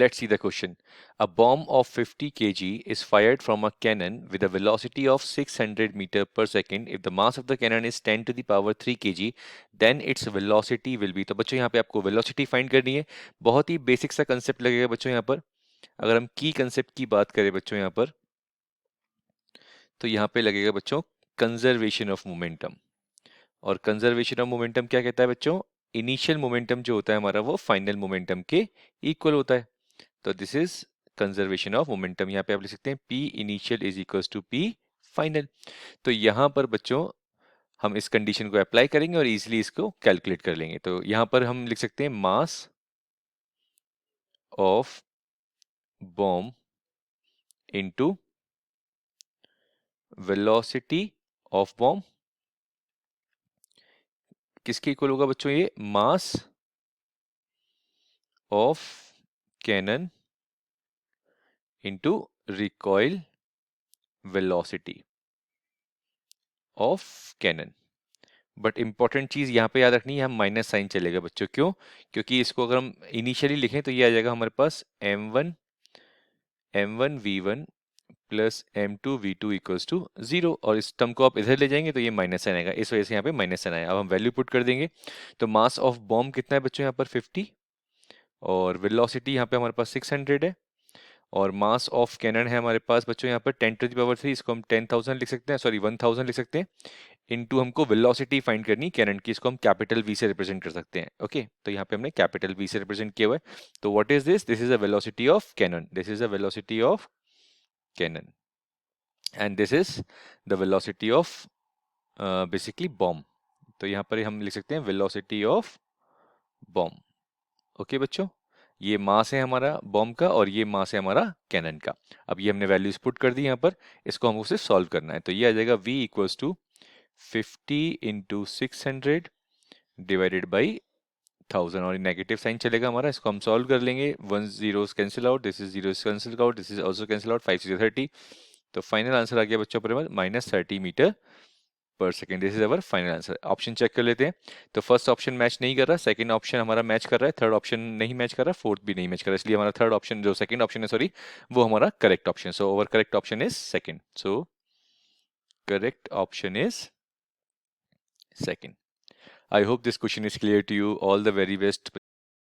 Let's see the question. A bomb of 50 kg is fired from a cannon with a velocity of 600 meter per second. If the mass of the cannon is 10 to the power 3 kg, then its velocity will be. तो बच्चों यहाँ पे आपको velocity find करनी है. बहुत ही basic सा concept लगेगा बच्चों यहाँ पर. अगर हम की कंसेप्ट की बात करें बच्चों यहाँ पर, तो यहाँ पे लगेगा बच्चों कंजर्वेशन ऑफ मोमेंटम. और कंजर्वेशन ऑफ मोमेंटम क्या कहता है बच्चों? इनिशियल मोमेंटम जो होता है हमारा वो फाइनल मोमेंटम के इक्वल होता है. तो this is conservation of momentum. यहाँ पे आप लिख सकते हैं P initial is equals to P final. तो यहाँ पर बच्चों हम इस कंडीशन को अप्लाई करेंगे और इजीली इसको कैलकुलेट कर लेंगे. तो यहाँ पर हम लिख सकते हैं mass of bomb into velocity of bomb किसके इक्वल होगा बच्चों? ये mass of cannon into recoil velocity of cannon. But important चीज यहाँ पे याद रखनी है, हम माइनस साइन चलेगा बच्चों. क्यों? क्योंकि इसको अगर हम इनिशियली लिखें तो ये आ जाएगा हमारे पास m1 v1 plus m2 v2 equals to 0. और इस टर्म को आप इधर ले जाएंगे तो ये माइनस साइन आएगा, इस वजह से यहाँ पे माइनस साइन आया. अब हम वैल्यू पुट कर देंगे. तो मास ऑफ बॉम्ब कितना है बच्चों यहाँ पर? 50. और वेलोसिटी यहाँ पे हमारे पास 600 है. और मास ऑफ कैनन है हमारे पास बच्चों यहाँ पर 10 टू द पावर 3. इसको हम 10,000 लिख सकते हैं, सॉरी 1000 लिख सकते हैं. इनटू हमको वेलोसिटी फाइंड करनी कैनन की, इसको हम कैपिटल वी से रिप्रेजेंट कर सकते हैं. ओके, तो यहाँ पे हमने कैपिटल वी से रिप्रेजेंट किया हुआ है. तो what is this? This is a velocity of cannon. This is a velocity of cannon and this is the velocity of basically bomb. तो यहाँ पर हम लिख सकते हैं वेलोसिटी ऑफ बॉम्ब. ओके बच्चों, ये मास है हमारा बॉम्ब का और ये मास है हमारा कैनन का. अब ये हमने वैल्यूज पुट कर दी यहाँ पर, इसको हमको सिर्फ सॉल्व करना है. तो ये आ जाएगा v equals to 50 into 600 divided by 1000. और नेगेटिव साइन चलेगा हमारा, इसको हम सॉल्व कर लेंगे. 1 zeros cancel out, this is zeros cancel out, this is also cancel out. 5 0 30. तो फाइनल आंसर आ गया बच्चों पर minus 30 metre per second. This is our final answer. Option check कर लेते हैं. तो फर्स्ट ऑप्शन मैच नहीं कर रहा, सेकंड ऑप्शन हमारा मैच कर रहा है, थर्ड ऑप्शन नहीं मैच कर रहा, फोर्थ भी नहीं मैच कर रहा. इसलिए हमारा थर्ड ऑप्शन जो सेकंड ऑप्शन है, सॉरी, वो हमारा correct option. So over correct option is second. So correct option is second. I hope this question is clear to you. All the very best.